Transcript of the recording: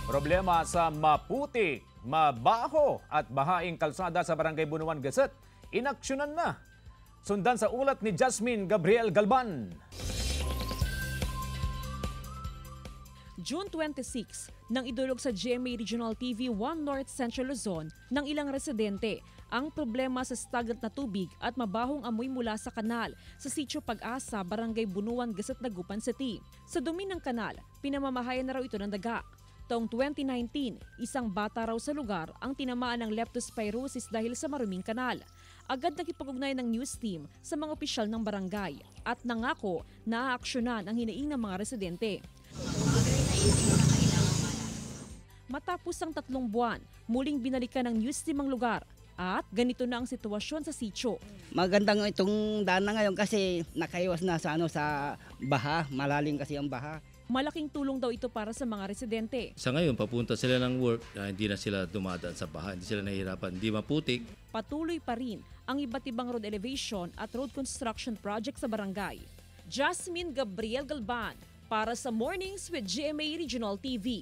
Problema sa maputik, mabaho at bahaing kalsada sa Barangay Bunuan, Gaset. Inaksyonan na. Sundan sa ulat ni Jasmine Gabriel Galban. June 26, nang idulog sa GMA Regional TV 1 North Central Luzon ng ilang residente ang problema sa stagnant na tubig at mabahong amoy mula sa kanal sa Sitio Pag-asa, Barangay Bunuan, Gaset, Dagupan City. Sa dumi ng kanal, pinamamahayan na raw ito ng daga. Taong 2019, isang bata raw sa lugar ang tinamaan ng leptospirosis dahil sa maruming kanal. Agad nakipag-ugnay ng news team sa mga opisyal ng barangay at nangako na aaksyonan ang hinaing ng mga residente. Matapos ang 3 buwan, muling binalikan ng news team ang lugar at ganito na ang sitwasyon sa sitio. Magandang itong daan na ngayon kasi nakaiwas na sa baha, malalim kasi ang baha. Malaking tulong daw ito para sa mga residente. Sa ngayon, papunta sila ng work, hindi na sila dumadaan sa baha, hindi sila nahihirapan, hindi maputik. Patuloy pa rin ang iba't ibang road elevation at road construction project sa barangay. Jasmine Gabriel Galban para sa Mornings with GMA Regional TV.